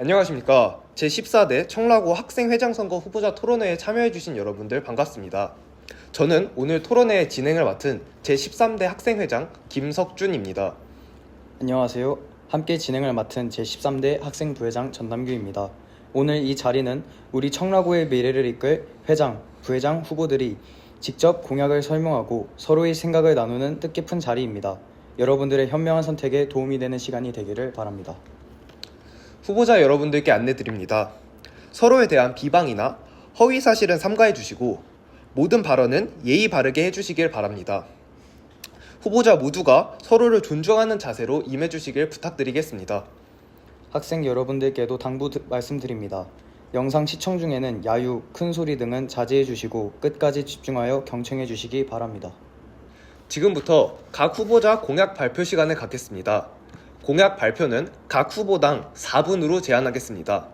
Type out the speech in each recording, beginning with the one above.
안녕하십니까. 제14대 청라고 학생회장선거 후보자 토론회에 참여해주신 여러분들 반갑습니다. 저는 오늘 토론회 진행을 맡은 제13대 학생회장 김석준입니다. 안녕하세요. 함께 진행을 맡은 제13대 학생부회장 전남규입니다. 오늘 이 자리는 우리 청라고의 미래를 이끌 회장, 부회장 후보들이 직접 공약을 설명하고 서로의 생각을 나누는 뜻깊은 자리입니다. 여러분들의 현명한 선택에 도움이 되는 시간이 되기를 바랍니다. 후보자 여러분들께 안내드립니다. 서로에 대한 비방이나 허위 사실은 삼가해 주시고 모든 발언은 예의 바르게 해주시길 바랍니다. 후보자 모두가 서로를 존중하는 자세로 임해주시길 부탁드리겠습니다. 학생 여러분들께도 말씀드립니다. 영상 시청 중에는 야유, 큰 소리 등은 자제해 주시고 끝까지 집중하여 경청해 주시기 바랍니다. 지금부터 각 후보자 공약 발표 시간을 갖겠습니다. 공약 발표는 각 후보당 4분으로 제한하겠습니다.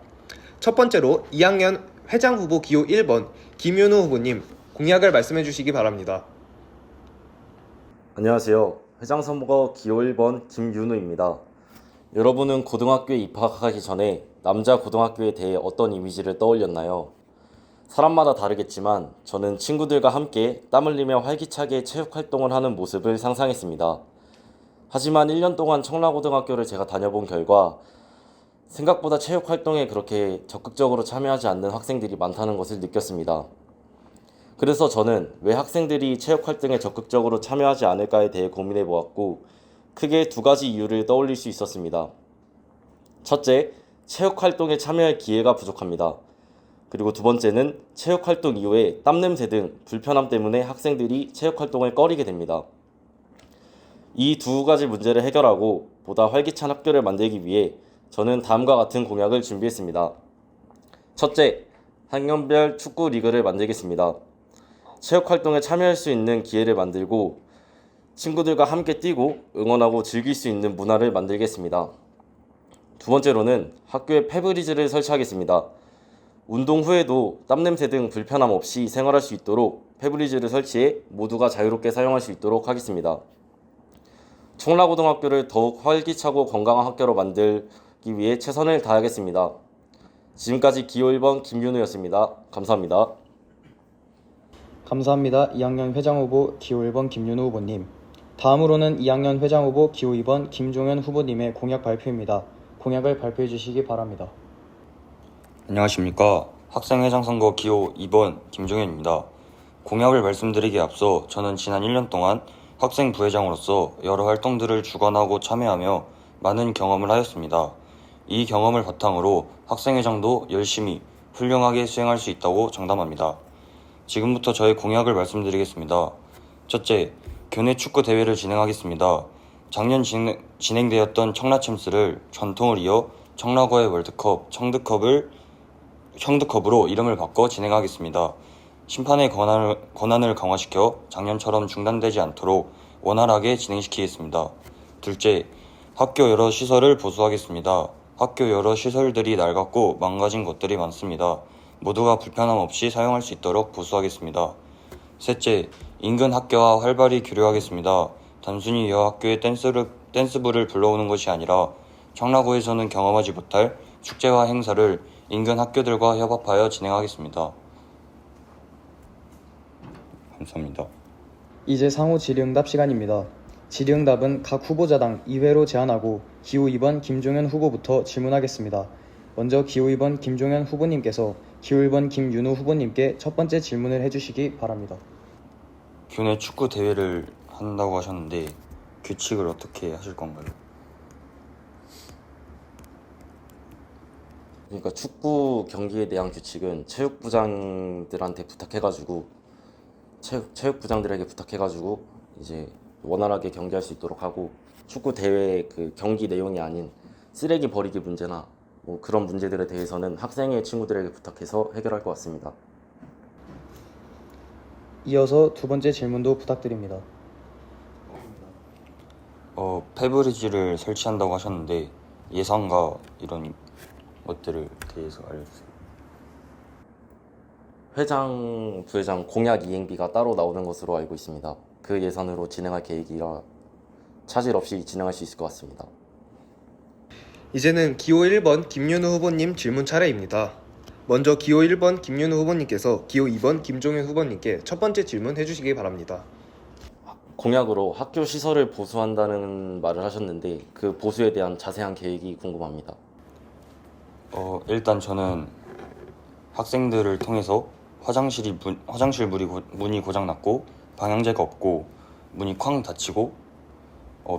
첫 번째로 2학년 회장 후보 기호 1번 김윤우 후보님 공약을 말씀해 주시기 바랍니다. 안녕하세요. 회장 선거 기호 1번 김윤우입니다. 여러분은 고등학교에 입학하기 전에 남자 고등학교에 대해 어떤 이미지를 떠올렸나요? 사람마다 다르겠지만 저는 친구들과 함께 땀 흘리며 활기차게 체육활동을 하는 모습을 상상했습니다. 하지만 1년 동안 청라고등학교를 제가 다녀본 결과 생각보다 체육활동에 그렇게 적극적으로 참여하지 않는 학생들이 많다는 것을 느꼈습니다. 그래서 저는 왜 학생들이 체육활동에 적극적으로 참여하지 않을까에 대해 고민해 보았고 크게 두 가지 이유를 떠올릴 수 있었습니다. 첫째, 체육활동에 참여할 기회가 부족합니다. 그리고 두 번째는 체육활동 이후에 땀냄새 등 불편함 때문에 학생들이 체육활동을 꺼리게 됩니다. 이 두 가지 문제를 해결하고 보다 활기찬 학교를 만들기 위해 저는 다음과 같은 공약을 준비했습니다. 첫째, 학년별 축구 리그를 만들겠습니다. 체육활동에 참여할 수 있는 기회를 만들고 친구들과 함께 뛰고 응원하고 즐길 수 있는 문화를 만들겠습니다. 두 번째로는 학교에 페브리즈를 설치하겠습니다. 운동 후에도 땀냄새 등 불편함 없이 생활할 수 있도록 페브리즈를 설치해 모두가 자유롭게 사용할 수 있도록 하겠습니다. 청라고등학교를 더욱 활기차고 건강한 학교로 만들기 위해 최선을 다하겠습니다. 지금까지 기호 1번 김윤우였습니다. 감사합니다. 감사합니다. 2학년 회장 후보 기호 1번 김윤우 후보님. 다음으로는 2학년 회장 후보 기호 2번 김종현 후보님의 공약 발표입니다. 공약을 발표해 주시기 바랍니다. 안녕하십니까. 학생회장 선거 기호 2번 김종현입니다. 공약을 말씀드리기에 앞서 저는 지난 1년 동안 학생 부회장으로서 여러 활동들을 주관하고 참여하며 많은 경험을 하였습니다. 이 경험을 바탕으로 학생회장도 열심히 훌륭하게 수행할 수 있다고 장담합니다. 지금부터 저의 공약을 말씀드리겠습니다. 첫째, 교내 축구 대회를 진행하겠습니다. 작년 진행되었던 청라챔스를 전통을 이어 청라고의 월드컵, 형드컵으로 이름을 바꿔 진행하겠습니다. 심판의 권한을 강화시켜 작년처럼 중단되지 않도록 원활하게 진행시키겠습니다. 둘째, 학교 여러 시설을 보수하겠습니다. 학교 여러 시설들이 낡았고 망가진 것들이 많습니다. 모두가 불편함 없이 사용할 수 있도록 보수하겠습니다. 셋째, 인근 학교와 활발히 교류하겠습니다. 단순히 여학교의 댄스부를 불러오는 것이 아니라 청라고에서는 경험하지 못할 축제와 행사를 인근 학교들과 협업하여 진행하겠습니다. 감사합니다. 이제 상호 질의응답 시간입니다. 질의응답은 각 후보자당 2회로 제한하고 기호 2번 김종현 후보부터 질문하겠습니다. 먼저 기호 2번 김종현 후보님께서 기호 1번 김윤우 후보님께 첫 번째 질문을 해주시기 바랍니다. 교내 축구 대회를 한다고 하셨는데 규칙을 어떻게 하실 건가요? 그러니까 축구 경기에 대한 규칙은 체육부장들한테 부탁해가지고 체육부장들에게 부탁해가지고 이제 원활하게 경기할 수 있도록 하고 축구 대회 그 경기 내용이 아닌 쓰레기 버리기 문제나 뭐 그런 문제들에 대해서는 학생의 친구들에게 부탁해서 해결할 것 같습니다. 이어서 두 번째 질문도 부탁드립니다. 페브리지를 설치한다고 하셨는데 예산과 이런 것들을 대해서 알려주세요. 회장, 부회장 공약 이행비가 따로 나오는 것으로 알고 있습니다. 그 예산으로 진행할 계획이라 차질 없이 진행할 수 있을 것 같습니다. 이제는 기호 1번 김윤우 후보님 질문 차례입니다. 먼저 기호 1번 김윤우 후보님께서 기호 2번 김종현 후보님께 첫 번째 질문 해주시기 바랍니다. 공약으로 학교 시설을 보수한다는 말을 하셨는데 그 보수에 대한 자세한 계획이 궁금합니다. 일단 저는 학생들을 통해서 화장실 문이 고장났고 방향제가 없고 문이 쾅 닫히고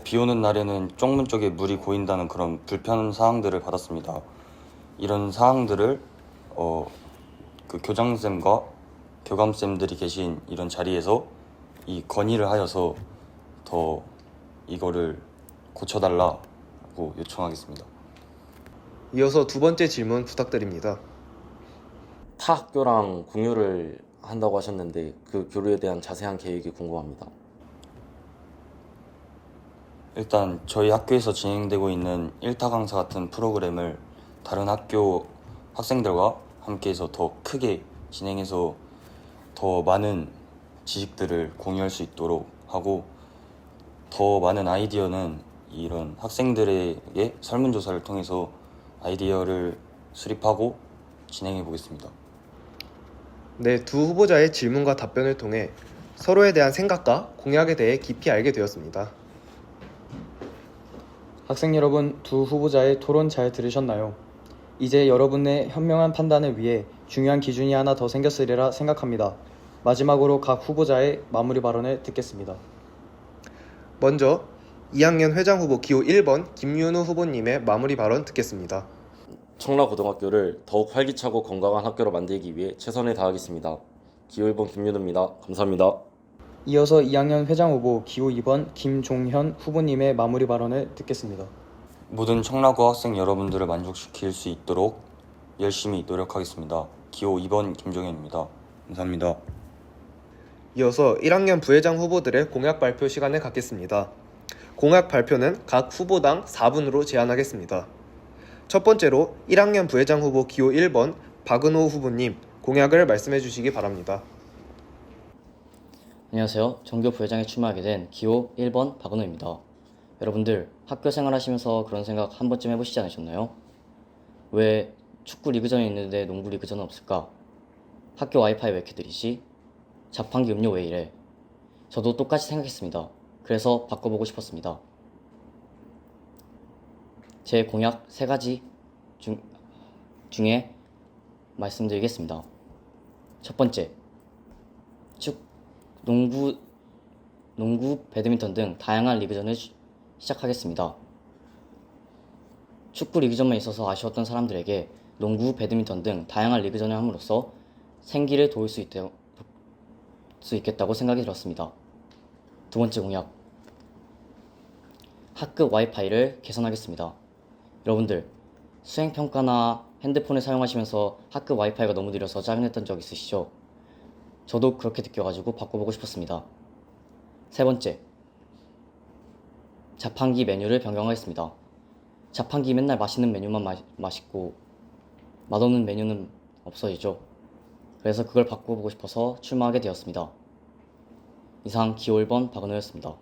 비 오는 날에는 쪽문 쪽에 물이 고인다는 그런 불편 사항들을 받았습니다. 이런 사항들을 그 교장쌤과 교감쌤들이 계신 이런 자리에서 이 건의를 하여서 더 이거를 고쳐달라고 요청하겠습니다. 이어서 두 번째 질문 부탁드립니다. 타 학교랑 공유를 한다고 하셨는데 그 교류에 대한 자세한 계획이 궁금합니다. 일단 저희 학교에서 진행되고 있는 1타 강사 같은 프로그램을 다른 학교 학생들과 함께해서 더 크게 진행해서 더 많은 지식들을 공유할 수 있도록 하고, 더 많은 아이디어는 이런 학생들에게 설문조사를 통해서 아이디어를 수립하고 진행해 보겠습니다. 네, 두 후보자의 질문과 답변을 통해 서로에 대한 생각과 공약에 대해 깊이 알게 되었습니다. 학생 여러분, 두 후보자의 토론 잘 들으셨나요? 이제 여러분의 현명한 판단을 위해 중요한 기준이 하나 더 생겼으리라 생각합니다. 마지막으로 각 후보자의 마무리 발언을 듣겠습니다. 먼저 2학년 회장 후보 기호 1번 김윤우 후보님의 마무리 발언 듣겠습니다. 청라고등학교를 더욱 활기차고 건강한 학교로 만들기 위해 최선을 다하겠습니다. 기호 1번 김윤우입니다. 감사합니다. 이어서 2학년 회장 후보 기호 2번 김종현 후보님의 마무리 발언을 듣겠습니다. 모든 청라고 학생 여러분들을 만족시킬 수 있도록 열심히 노력하겠습니다. 기호 2번 김종현입니다. 감사합니다. 이어서 1학년 부회장 후보들의 공약 발표 시간을 갖겠습니다. 공약 발표는 각 후보당 4분으로 제한하겠습니다. 첫 번째로 1학년 부회장 후보 기호 1번 박은호 후보님 공약을 말씀해 주시기 바랍니다. 안녕하세요. 전교 부회장에 출마하게 된 기호 1번 박은호입니다. 여러분들 학교 생활하시면서 그런 생각 한 번쯤 해보시지 않으셨나요? 왜 축구 리그전이 있는데 농구 리그전은 없을까? 학교 와이파이 왜 이렇게 느리지? 자판기 음료 왜 이래? 저도 똑같이 생각했습니다. 그래서 바꿔보고 싶었습니다. 제 공약 3가지 중에 말씀드리겠습니다. 첫 번째, 농구, 배드민턴 등 다양한 리그전을 시작하겠습니다. 축구 리그전만 있어서 아쉬웠던 사람들에게 농구, 배드민턴 등 다양한 리그전을 함으로써 생기를 도울 수 있겠다고 생각이 들었습니다. 두 번째 공약, 학급 와이파이를 개선하겠습니다. 여러분들, 수행평가나 핸드폰을 사용하시면서 학급 와이파이가 너무 느려서 짜증냈던 적 있으시죠? 저도 그렇게 느껴가지고 바꿔보고 싶었습니다. 세 번째, 자판기 메뉴를 변경하겠습니다. 자판기 맨날 맛있는 메뉴만 맛있고 맛없는 메뉴는 없어지죠. 그래서 그걸 바꿔보고 싶어서 출마하게 되었습니다. 이상 기호 1번 박은호였습니다.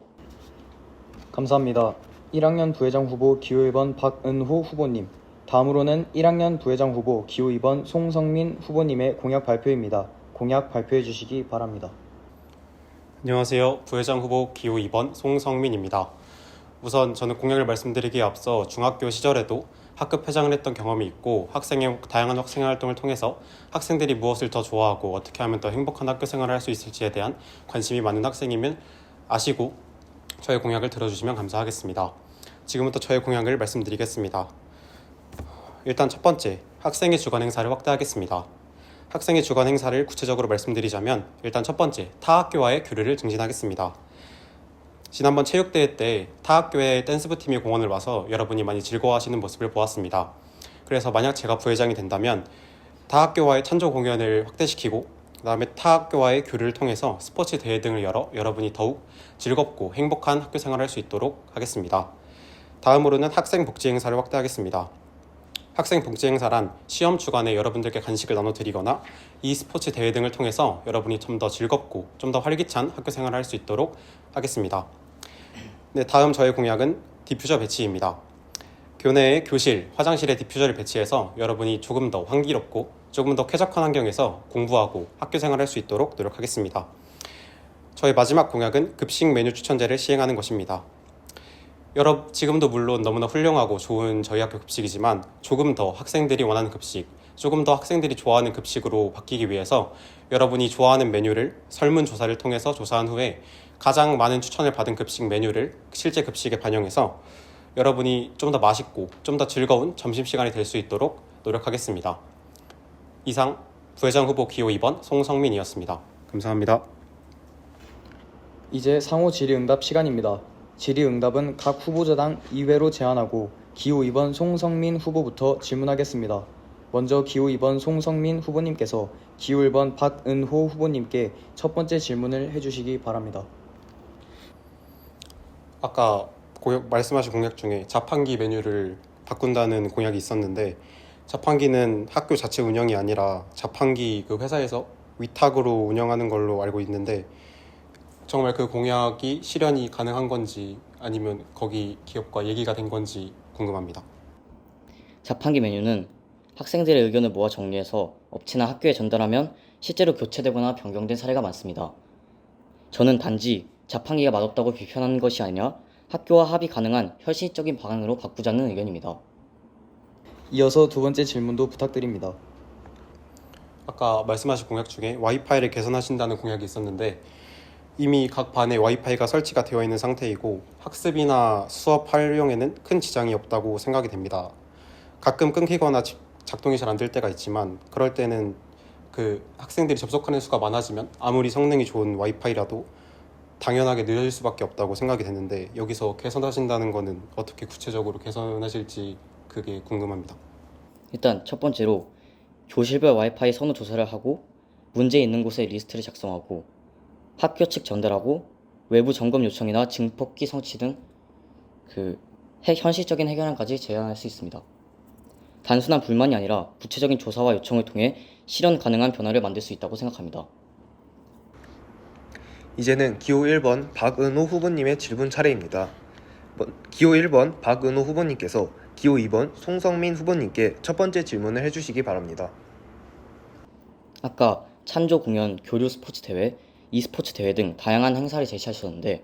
감사합니다. 1학년 부회장 후보 기호 1번 박은호 후보님, 다음으로는 1학년 부회장 후보 기호 2번 송성민 후보님의 공약 발표입니다. 공약 발표해 주시기 바랍니다. 안녕하세요. 부회장 후보 기호 2번 송성민입니다. 우선 저는 공약을 말씀드리기에 앞서 중학교 시절에도 학급 회장을 했던 경험이 있고 학생의 다양한 학생 활동을 통해서 학생들이 무엇을 더 좋아하고 어떻게 하면 더 행복한 학교 생활을 할 수 있을지에 대한 관심이 많은 학생임을 아시고 저의 공약을 들어주시면 감사하겠습니다. 지금부터 저의 공약을 말씀드리겠습니다. 일단 첫 번째, 학생의 주관 행사를 확대하겠습니다. 학생의 주관 행사를 구체적으로 말씀드리자면 일단 첫 번째, 타 학교와의 교류를 증진하겠습니다. 지난번 체육대회 때 타 학교의 댄스부 팀이 공원을 와서 여러분이 많이 즐거워하시는 모습을 보았습니다. 그래서 만약 제가 부회장이 된다면 타 학교와의 찬조 공연을 확대시키고 그 다음에 타 학교와의 교류를 통해서 스포츠 대회 등을 열어 여러분이 더욱 즐겁고 행복한 학교 생활을 할 수 있도록 하겠습니다. 다음으로는 학생 복지 행사를 확대하겠습니다. 학생 복지 행사란 시험 주간에 여러분들께 간식을 나눠드리거나 e스포츠 대회 등을 통해서 여러분이 좀 더 즐겁고 좀 더 활기찬 학교 생활을 할 수 있도록 하겠습니다. 네, 다음 저의 공약은 디퓨저 배치입니다. 교내에 교실, 화장실에 디퓨저를 배치해서 여러분이 조금 더 환기롭고 조금 더 쾌적한 환경에서 공부하고 학교 생활할 수 있도록 노력하겠습니다. 저의 마지막 공약은 급식 메뉴 추천제를 시행하는 것입니다. 지금도 물론 너무나 훌륭하고 좋은 저희 학교 급식이지만 조금 더 학생들이 원하는 급식, 조금 더 학생들이 좋아하는 급식으로 바뀌기 위해서 여러분이 좋아하는 메뉴를 설문조사를 통해서 조사한 후에 가장 많은 추천을 받은 급식 메뉴를 실제 급식에 반영해서 여러분이 좀 더 맛있고 좀 더 즐거운 점심시간이 될 수 있도록 노력하겠습니다. 이상 부회장 후보 기호 2번 송성민이었습니다. 감사합니다. 이제 상호 질의응답 시간입니다. 질의응답은 각 후보자당 2회로 제한하고 기호 2번 송성민 후보부터 질문하겠습니다. 먼저 기호 2번 송성민 후보님께서 기호 1번 박은호 후보님께 첫 번째 질문을 해주시기 바랍니다. 아까 말씀하신 공약 중에 자판기 메뉴를 바꾼다는 공약이 있었는데, 자판기는 학교 자체 운영이 아니라 자판기 그 회사에서 위탁으로 운영하는 걸로 알고 있는데, 정말 그 공약이 실현이 가능한 건지 아니면 거기 기업과 얘기가 된 건지 궁금합니다. 자판기 메뉴는 학생들의 의견을 모아 정리해서 업체나 학교에 전달하면 실제로 교체되거나 변경된 사례가 많습니다. 저는 단지 자판기가 맛없다고 비판하는 것이 아니라 학교와 합의 가능한 현실적인 방안으로 바꾸자는 의견입니다. 이어서 두 번째 질문도 부탁드립니다. 아까 말씀하신 공약 중에 와이파이를 개선하신다는 공약이 있었는데, 이미 각 반에 와이파이가 설치가 되어 있는 상태이고 학습이나 수업 활용에는 큰 지장이 없다고 생각이 됩니다. 가끔 끊기거나 작동이 잘 안 될 때가 있지만, 그럴 때는 그 학생들이 접속하는 수가 많아지면 아무리 성능이 좋은 와이파이라도 당연하게 느려질 수밖에 없다고 생각이 되는데, 여기서 개선하신다는 거는 어떻게 구체적으로 개선하실지 그게 궁금합니다. 일단 첫 번째로 교실별 와이파이 선호 조사를 하고 문제 있는 곳에 리스트를 작성하고 학교 측 전달하고 외부 점검 요청이나 증폭기 설치 등 현실적인 해결안까지 제안할 수 있습니다. 단순한 불만이 아니라 구체적인 조사와 요청을 통해 실현 가능한 변화를 만들 수 있다고 생각합니다. 이제는 기호 1번 박은호 후보님의 질문 차례입니다. 기호 1번 박은호 후보님께서 기호 2번 송성민 후보님께 첫 번째 질문을 해주시기 바랍니다. 아까 찬조 공연, 교류 스포츠 대회, e스포츠 대회 등 다양한 행사를 제시하셨는데,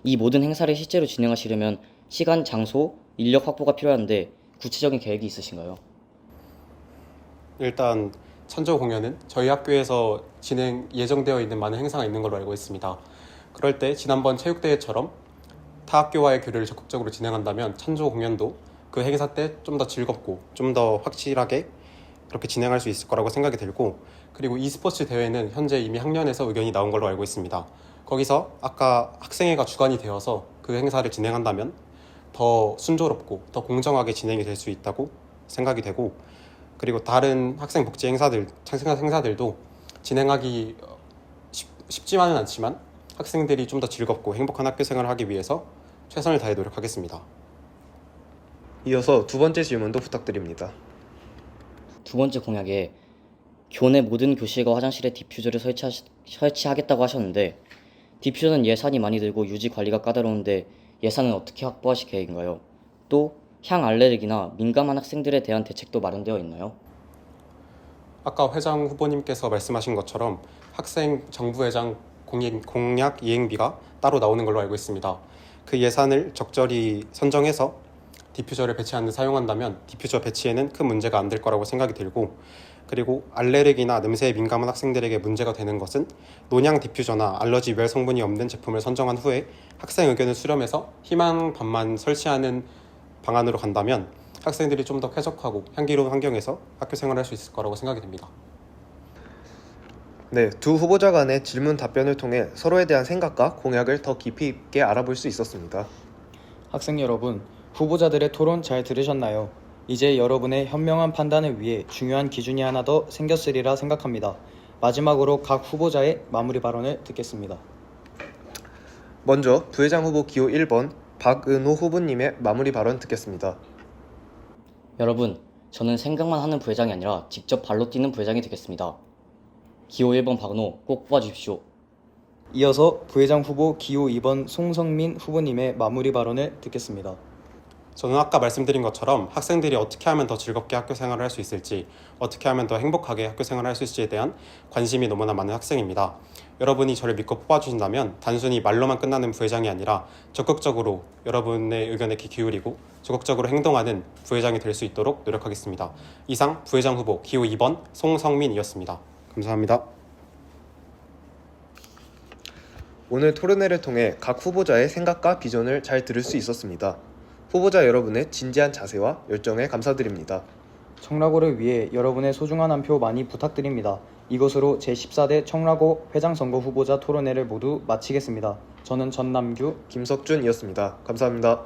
이 모든 행사를 실제로 진행하시려면 시간, 장소, 인력 확보가 필요한데 구체적인 계획이 있으신가요? 일단 찬조 공연은 저희 학교에서 진행 예정되어 있는 많은 행사가 있는 걸로 알고 있습니다. 그럴 때 지난번 체육대회처럼 타 학교와의 교류를 적극적으로 진행한다면 찬조 공연도 그 행사 때 좀 더 즐겁고 좀 더 확실하게 그렇게 진행할 수 있을 거라고 생각이 들고, 그리고 e스포츠 대회는 현재 이미 학년에서 의견이 나온 걸로 알고 있습니다. 거기서 아까 학생회가 주관이 되어서 그 행사를 진행한다면 더 순조롭고 더 공정하게 진행이 될 수 있다고 생각이 되고, 그리고 다른 학생 복지 행사들도 진행하기 쉽지만은 않지만 학생들이 좀 더 즐겁고 행복한 학교 생활을 하기 위해서 최선을 다해 노력하겠습니다. 이어서 두 번째 질문도 부탁드립니다. 두 번째 공약에 교내 모든 교실과 화장실에 디퓨저를 설치하겠다고 하셨는데, 디퓨저는 예산이 많이 들고 유지 관리가 까다로운데 예산은 어떻게 확보하실 계획인가요? 또 향 알레르기나 민감한 학생들에 대한 대책도 마련되어 있나요? 아까 회장 후보님께서 말씀하신 것처럼 학생 정부회장 공약 이행비가 따로 나오는 걸로 알고 있습니다. 그 예산을 적절히 선정해서 디퓨저를 배치하는 데 사용한다면 디퓨저 배치에는 큰 문제가 안 될 거라고 생각이 들고, 그리고 알레르기나 냄새에 민감한 학생들에게 문제가 되는 것은 논양 디퓨저나 알러지 유발 성분이 없는 제품을 선정한 후에 학생 의견을 수렴해서 희망반만 설치하는 방안으로 간다면 학생들이 좀 더 쾌적하고 향기로운 환경에서 학교 생활을 할 수 있을 거라고 생각이 됩니다. 네, 두 후보자 간의 질문 답변을 통해 서로에 대한 생각과 공약을 더 깊이 있게 알아볼 수 있었습니다. 학생 여러분, 후보자들의 토론 잘 들으셨나요? 이제 여러분의 현명한 판단을 위해 중요한 기준이 하나 더 생겼으리라 생각합니다. 마지막으로 각 후보자의 마무리 발언을 듣겠습니다. 먼저 부회장 후보 기호 1번 박은호 후보님의 마무리 발언 듣겠습니다. 여러분, 저는 생각만 하는 부회장이 아니라 직접 발로 뛰는 부회장이 되겠습니다. 기호 1번 박은호 꼭 뽑아주십시오. 이어서 부회장 후보 기호 2번 송성민 후보님의 마무리 발언을 듣겠습니다. 저는 아까 말씀드린 것처럼 학생들이 어떻게 하면 더 즐겁게 학교 생활을 할 수 있을지, 어떻게 하면 더 행복하게 학교 생활을 할 수 있을지에 대한 관심이 너무나 많은 학생입니다. 여러분이 저를 믿고 뽑아주신다면 단순히 말로만 끝나는 부회장이 아니라 적극적으로 여러분의 의견에 귀 기울이고 적극적으로 행동하는 부회장이 될 수 있도록 노력하겠습니다. 이상 부회장 후보 기호 2번 송성민이었습니다. 감사합니다. 오늘 토론회를 통해 각 후보자의 생각과 비전을 잘 들을 수 있었습니다. 후보자 여러분의 진지한 자세와 열정에 감사드립니다. 청라고를 위해 여러분의 소중한 한 표 많이 부탁드립니다. 이것으로 제14대 청라고 회장 선거 후보자 토론회를 모두 마치겠습니다. 저는 전남규, 김석준이었습니다. 감사합니다.